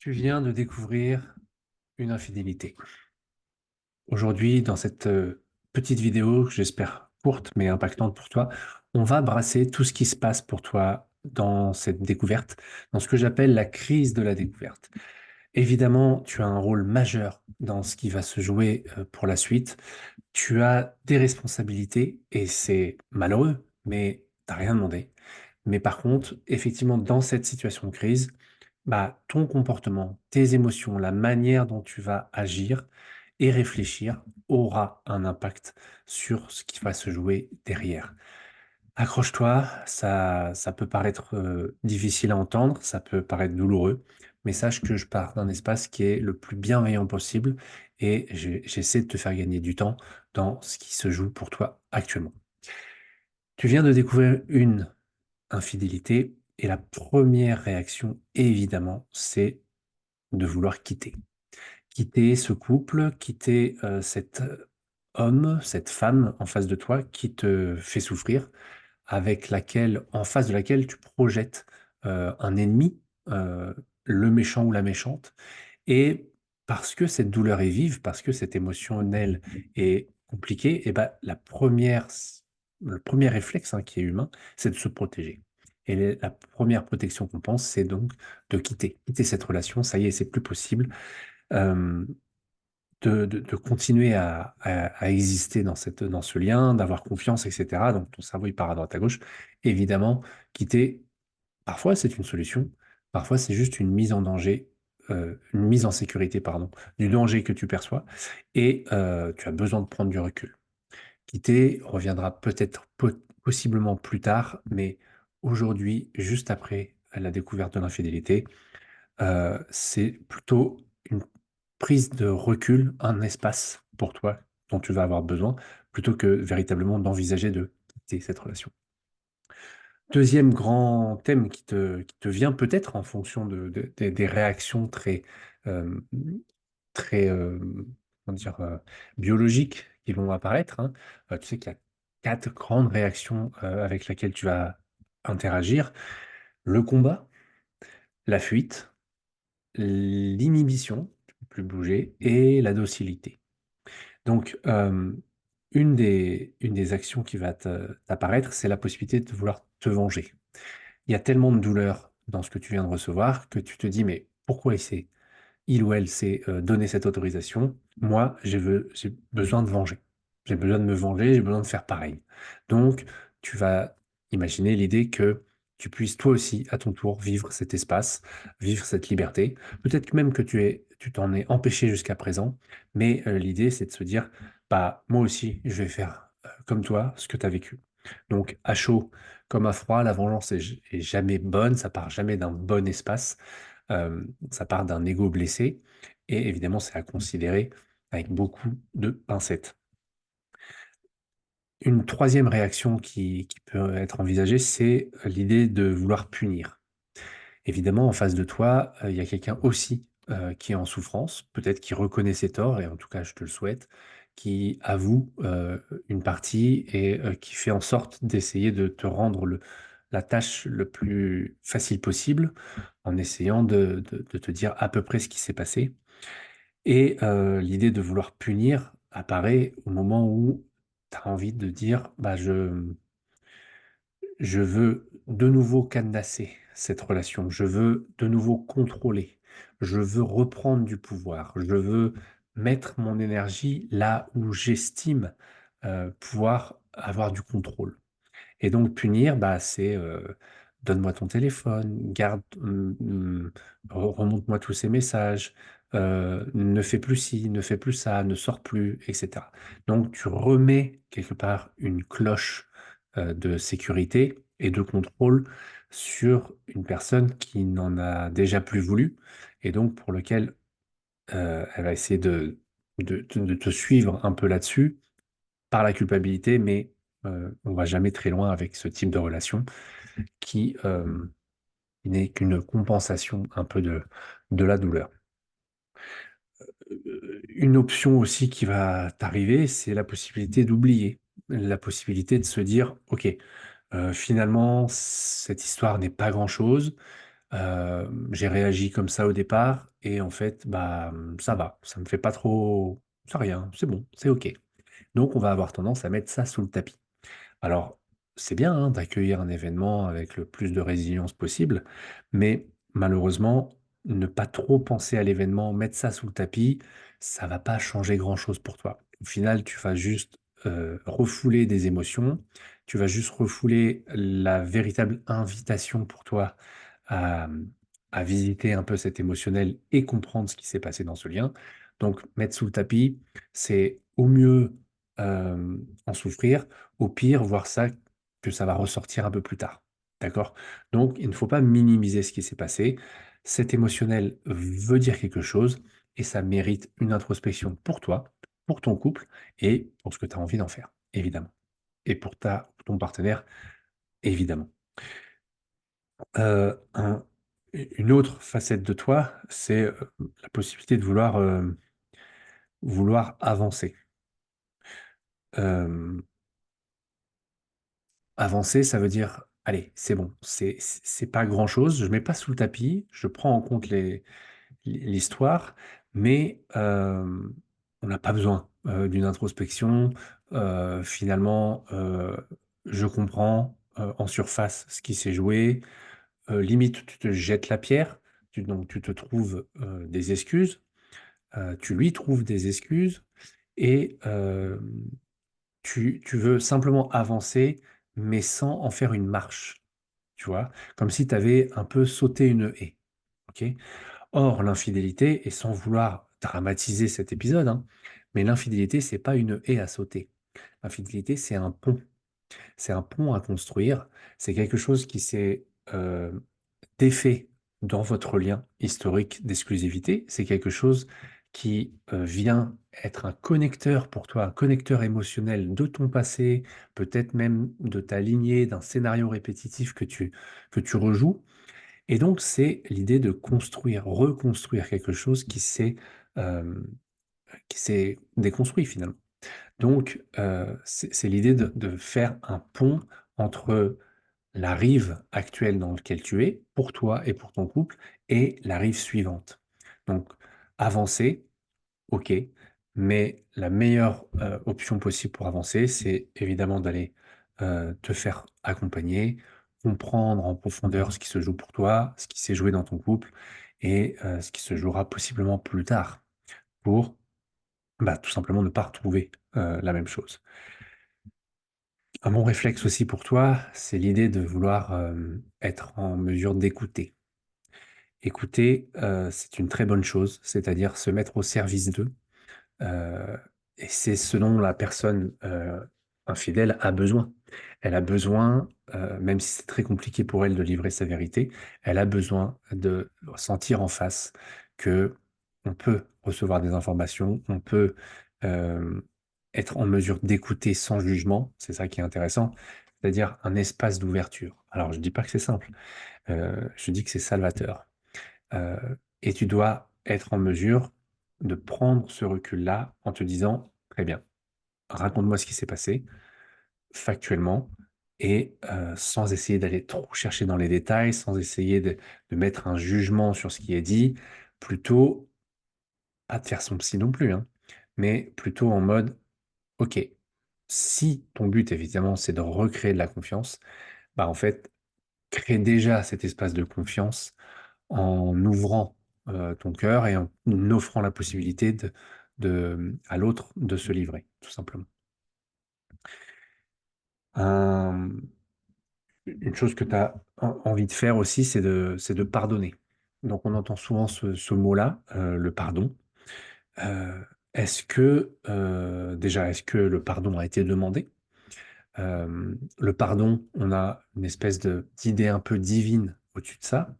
Tu viens de découvrir une infidélité. Aujourd'hui, dans cette petite vidéo, que j'espère courte mais impactante pour toi, on va brasser tout ce qui se passe pour toi dans cette découverte, dans ce que j'appelle la crise de la découverte. Évidemment, tu as un rôle majeur dans ce qui va se jouer pour la suite. Tu as des responsabilités et c'est malheureux, mais t'as rien demandé. Mais par contre, effectivement, dans cette situation de crise, bah, ton comportement, tes émotions, la manière dont tu vas agir et réfléchir aura un impact sur ce qui va se jouer derrière. Accroche-toi, ça peut paraître difficile à entendre, ça peut paraître douloureux, mais sache que je pars d'un espace qui est le plus bienveillant possible et j'essaie de te faire gagner du temps dans ce qui se joue pour toi actuellement. Tu viens de découvrir une infidélité et la première réaction, évidemment, c'est de vouloir quitter. Quitter ce couple, quitter cet homme, cette femme en face de toi qui te fait souffrir, avec laquelle, en face de laquelle tu projettes un ennemi, le méchant ou la méchante. Et parce que cette douleur est vive, parce que cette émotionnelle est compliquée, et ben, le premier réflexe qui est humain, c'est de se protéger. Et la première protection qu'on pense, c'est donc de quitter cette relation. Ça y est, c'est plus possible. Euh, de continuer à exister dans ce lien, d'avoir confiance, etc. Donc ton cerveau, il part à droite à gauche. Évidemment, quitter, parfois c'est une solution, parfois c'est juste une mise en danger, une mise en sécurité, pardon, du danger que tu perçois, et tu as besoin de prendre du recul. Quitter reviendra peut-être possiblement plus tard, mais aujourd'hui, juste après la découverte de l'infidélité, c'est plutôt une prise de recul, un espace pour toi dont tu vas avoir besoin, plutôt que véritablement d'envisager de quitter cette relation. Deuxième grand thème qui te vient peut-être en fonction des réactions euh, très comment dire, biologiques qui vont apparaître, hein. Tu sais qu'il y a quatre grandes réactions avec lesquelles tu vas interagir. Le combat, la fuite, l'inhibition, tu ne peux plus bouger, et la docilité. Donc, une des actions qui va t'apparaître, c'est la possibilité de vouloir te venger. Il y a tellement de douleur dans ce que tu viens de recevoir que tu te dis, mais pourquoi il ou elle s'est donné cette autorisation? Moi, j'ai besoin de venger. J'ai besoin de me venger, j'ai besoin de faire pareil. Donc, tu vas imaginer l'idée que tu puisses toi aussi, à ton tour, vivre cet espace, vivre cette liberté. Peut-être même que tu t'en es empêché jusqu'à présent, mais l'idée, c'est de se dire, bah, moi aussi, je vais faire comme toi ce que tu as vécu. Donc, à chaud comme à froid, la vengeance est jamais bonne, ça part jamais d'un bon espace. Ça part d'un ego blessé et évidemment, c'est à considérer avec beaucoup de pincettes. Une troisième réaction qui peut être envisagée, c'est l'idée de vouloir punir. Évidemment, en face de toi, il y a quelqu'un aussi qui est en souffrance, peut-être qui reconnaît ses torts, et en tout cas, je te le souhaite, qui avoue une partie et qui fait en sorte d'essayer de te rendre la tâche le plus facile possible en essayant de te dire à peu près ce qui s'est passé. Et l'idée de vouloir punir apparaît au moment où tu as envie de dire, bah, je veux de nouveau cadenasser cette relation, je veux de nouveau contrôler, je veux reprendre du pouvoir, je veux mettre mon énergie là où j'estime pouvoir avoir du contrôle. Et donc punir, bah, c'est donne-moi ton téléphone, remonte-moi tous ces messages, ne fais plus ci, ne fais plus ça, ne sors plus, etc. Donc tu remets quelque part une cloche de sécurité et de contrôle sur une personne qui n'en a déjà plus voulu et donc pour lequel elle va essayer de te suivre un peu là-dessus par la culpabilité, mais on va jamais très loin avec ce type de relation qui n'est qu'une compensation un peu de la douleur. Une option aussi qui va t'arriver, c'est la possibilité d'oublier, la possibilité de se dire, OK, finalement, cette histoire n'est pas grand-chose. J'ai réagi comme ça au départ et en fait, bah, ça va, ça me fait pas trop, c'est rien, c'est bon, c'est OK. Donc on va avoir tendance à mettre ça sous le tapis. Alors, c'est bien hein, d'accueillir un événement avec le plus de résilience possible, mais malheureusement, ne pas trop penser à l'événement, mettre ça sous le tapis, ça va pas changer grand-chose pour toi. Au final, tu vas juste refouler des émotions, tu vas juste refouler la véritable invitation pour toi à, à visiter un peu cet émotionnel et comprendre ce qui s'est passé dans ce lien. Donc, mettre sous le tapis, c'est au mieux en souffrir, au pire, voir ça que ça va ressortir un peu plus tard. D'accord? Donc, il ne faut pas minimiser ce qui s'est passé. Cet émotionnel veut dire quelque chose et ça mérite une introspection pour toi, pour ton couple et pour ce que tu as envie d'en faire, évidemment. Et pour ton partenaire, évidemment. Heu, un une autre facette de toi, c'est, la possibilité de vouloir avancer. Hem, Avancer, ça veut dire: «Allez, c'est bon, c'est pas grand-chose, je mets pas sous le tapis, je prends en compte l'histoire, mais on n'a pas besoin, d'une introspection». Finalement, je comprends, en surface ce qui s'est joué. Limite, tu te jettes la pierre, donc tu te trouves, des excuses, tu lui trouves des excuses et tu veux simplement avancer, mais sans en faire une marche, tu vois? Comme si tu avais un peu sauté une haie, OK? Or, l'infidélité et sans vouloir dramatiser cet épisode, hein, mais l'infidélité, c'est pas une haie à sauter. L'infidélité, c'est un pont. C'est un pont à construire. C'est quelque chose qui s'est, défait dans votre lien historique d'exclusivité. C'est quelque chose qui, vient être un connecteur pour toi, un connecteur émotionnel de ton passé, peut-être même de ta lignée, d'un scénario répétitif que tu rejoues et donc c'est l'idée de construire, reconstruire quelque chose hem, qui s'est déconstruit finalement. Donc c'est l'idée de faire un pont entre la rive actuelle dans laquelle tu es, pour toi et pour ton couple, et la rive suivante. Donc, avancer, OK, mais la meilleure, option possible pour avancer, c'est évidemment d'aller, te faire accompagner, comprendre en profondeur ce qui se joue pour toi, ce qui s'est joué dans ton couple et ce qui se jouera possiblement plus tard pour, bah, tout simplement ne pas retrouver, la même chose. Un bon réflexe aussi pour toi, c'est l'idée de vouloir, être en mesure d'écouter. Écouter, c'est une très bonne chose, c'est-à-dire se mettre au service d'eux, heu et c'est ce dont la personne, infidèle a besoin. Elle a besoin, même si c'est très compliqué pour elle de livrer sa vérité, elle a besoin de sentir en face qu'on peut recevoir des informations, on peut, hem, être en mesure d'écouter sans jugement, c'est ça qui est intéressant, c'est-à-dire un espace d'ouverture. Alors je dis pas que c'est simple, je dis que c'est salvateur. Et tu dois être en mesure de prendre ce recul-là en te disant: «Très bien, raconte-moi ce qui s'est passé, factuellement» et sans essayer d'aller trop chercher dans les détails, sans essayer de mettre un jugement sur ce qui est dit. Plutôt, pas de faire son psy non plus, hein, mais plutôt en mode: «OK, si ton but évidemment c'est de recréer de la confiance, bah, en fait, crée déjà cet espace de confiance en ouvrant, ton cœur et en offrant la possibilité à l'autre de se livrer, tout simplement. Hem, une chose que tu as envie de faire aussi, c'est de pardonner. Donc on entend souvent ce mot-là, le pardon. Heu, est-ce que le pardon a été demandé? Le pardon, on a une espèce d'idée un peu divine au-dessus de ça.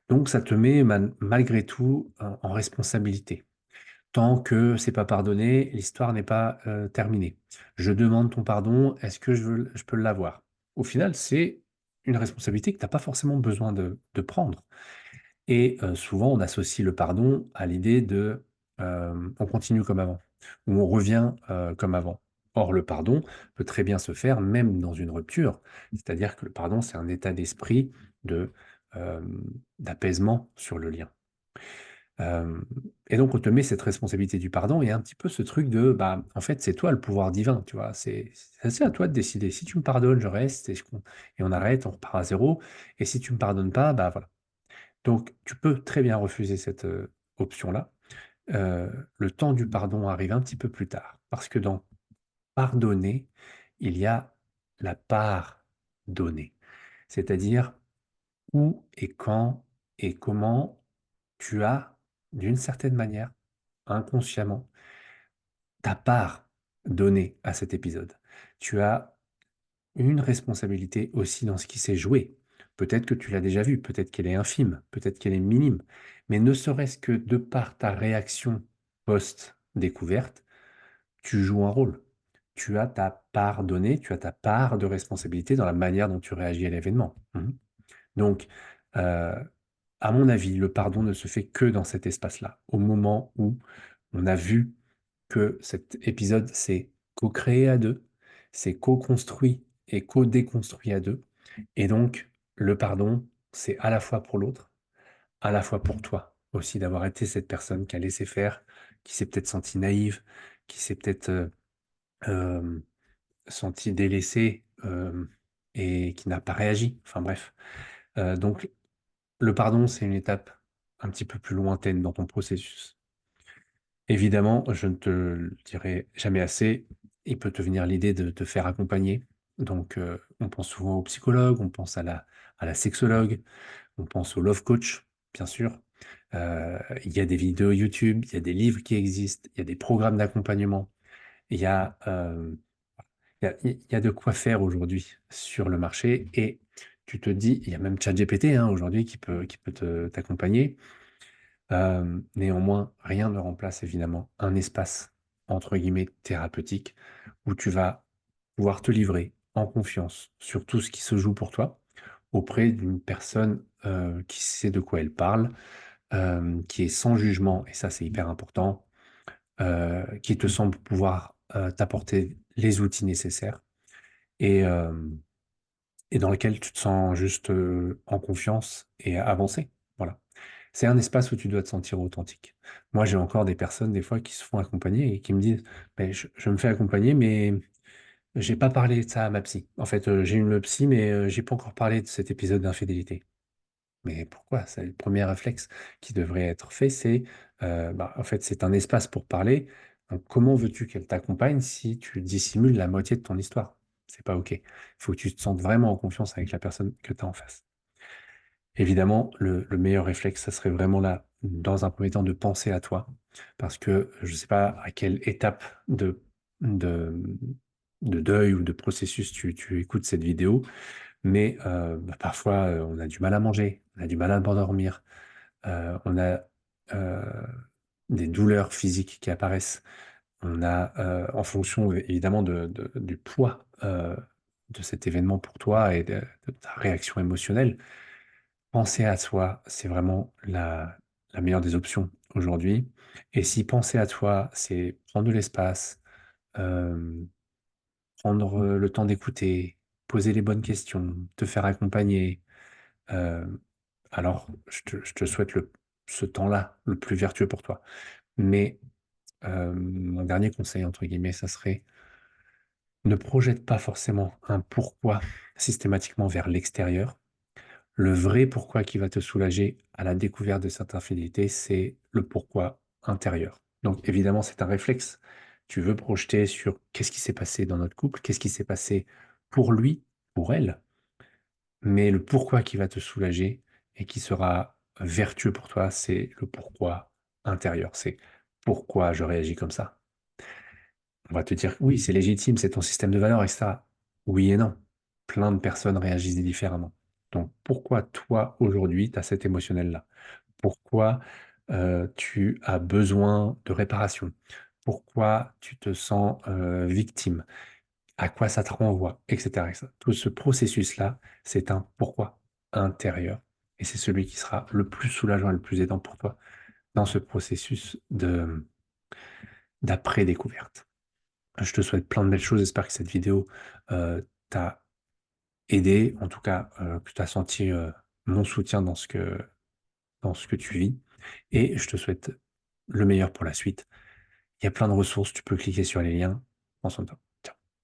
Donc ça te met malgré tout en responsabilité. Tant que c'est pas pardonné, l'histoire n'est pas, terminée. Je demande ton pardon, est-ce que je peux l'avoir? Au final, c'est une responsabilité que tu as pas forcément besoin de prendre et souvent on associe le pardon à l'idée de, on continue comme avant ou on revient, comme avant. Or le pardon peut très bien se faire même dans une rupture. C'est-à-dire que le pardon, c'est un état d'esprit de euh, d'apaisement sur le lien. Euh, et donc, on te met cette responsabilité du pardon et un petit peu ce truc de, bah, en fait, c'est toi le pouvoir divin, tu vois. C'est à toi de décider. Si tu me pardonnes, je reste et on arrête, on repart à zéro. Et si tu me pardonnes pas, bah voilà. Donc, tu peux très bien refuser cette option-là. Euh, le temps du pardon arrive un petit peu plus tard parce que dans pardonner, il y a la part donnée. C'est-à-dire où et quand et comment tu as, d'une certaine manière, inconsciemment, ta part donnée à cet épisode. Tu as une responsabilité aussi dans ce qui s'est joué. Peut-être que tu l'as déjà vu, peut-être qu'elle est infime, peut-être qu'elle est minime, mais ne serait-ce que de par ta réaction post-découverte, tu joues un rôle. Tu as ta part donnée, tu as ta part de responsabilité dans la manière dont tu réagis à l'événement. Mhm. Donc, euh, à mon avis, le pardon ne se fait que dans cet espace-là, au moment où on a vu que cet épisode s'est co-créé à deux, s'est co-construit et co-déconstruit à deux. Et donc, le pardon, c'est à la fois pour l'autre, à la fois pour toi aussi d'avoir été cette personne qui a laissé faire, qui s'est peut-être sentie naïve, qui s'est peut-être euh, sentie délaissée et qui n'a pas réagi. Enfin bref. Donc, le pardon, c'est une étape un petit peu plus lointaine dans ton processus. Évidemment, je ne te le dirai jamais assez, il peut te venir l'idée de te faire accompagner. Donc, on pense souvent au psychologue, on pense à la sexologue, on pense au love coach, bien sûr. Il y a des vidéos YouTube, il y a des livres qui existent, il y a des programmes d'accompagnement, il y a, il y a de quoi faire aujourd'hui sur le marché. Et tu te dis, il y a même ChatGPT hein, aujourd'hui qui peut t'accompagner. Néanmoins, rien ne remplace évidemment un espace, entre guillemets, thérapeutique, où tu vas pouvoir te livrer en confiance sur tout ce qui se joue pour toi, auprès d'une personne qui sait de quoi elle parle, qui est sans jugement, et ça c'est hyper important, qui te semble pouvoir t'apporter les outils nécessaires et, euh, et dans lequel tu te sens juste en confiance et avancer. Voilà. C'est un espace où tu dois te sentir authentique. Moi, j'ai encore des personnes, des fois, qui se font accompagner et qui me disent, ben, je me fais accompagner, mais j'ai pas parlé de ça à ma psy. En fait, j'ai une psy, mais j'ai pas encore parlé de cet épisode d'infidélité. Mais pourquoi? C'est le premier réflexe qui devrait être fait, c'est, bah, en fait, c'est un espace pour parler. Donc, comment veux-tu qu'elle t'accompagne si tu dissimules la moitié de ton histoire? C'est pas OK. Il faut que tu te sentes vraiment en confiance avec la personne que tu as en face. Évidemment, le meilleur réflexe, ça serait vraiment là, dans un premier temps, de penser à toi. Parce que je ne sais pas à quelle étape de, de deuil ou de processus tu écoutes cette vidéo, mais bah, parfois, on a du mal à manger, on a du mal à dormir, on a euh, des douleurs physiques qui apparaissent. On a, en fonction évidemment du poids de cet événement pour toi et de ta réaction émotionnelle, penser à soi, c'est vraiment la meilleure des options aujourd'hui. Et si penser à toi, c'est prendre de l'espace, euh, prendre le temps d'écouter, poser les bonnes questions, te faire accompagner, euh, alors je te souhaite ce temps-là le plus vertueux pour toi. Mais mon dernier conseil, entre guillemets, ça serait ne projette pas forcément un pourquoi systématiquement vers l'extérieur. Le vrai pourquoi qui va te soulager à la découverte de cette infidélité, c'est le pourquoi intérieur. Donc évidemment, c'est un réflexe. Tu veux projeter sur qu'est-ce qui s'est passé dans notre couple, qu'est-ce qui s'est passé pour lui, pour elle, mais le pourquoi qui va te soulager et qui sera vertueux pour toi, c'est le pourquoi intérieur. C'est pourquoi je réagis comme ça. On va te dire, oui, c'est légitime, c'est ton système de valeurs, etc. Oui et non. Plein de personnes réagissent différemment. Donc, pourquoi toi, aujourd'hui, tu as cet émotionnel-là? Pourquoi tu as besoin de réparation? Pourquoi tu te sens victime? À quoi ça te renvoie? Etc. etc. Tout ce processus-là, c'est un pourquoi intérieur. Et c'est celui qui sera le plus soulageant et le plus aidant pour toi dans ce processus d'après-découverte. Je te souhaite plein de belles choses. J'espère que cette vidéo t'a aidé, en tout cas que tu as senti mon soutien dans ce que tu vis et je te souhaite le meilleur pour la suite. Il y a plein de ressources, tu peux cliquer sur les liens. Prends soin de toi.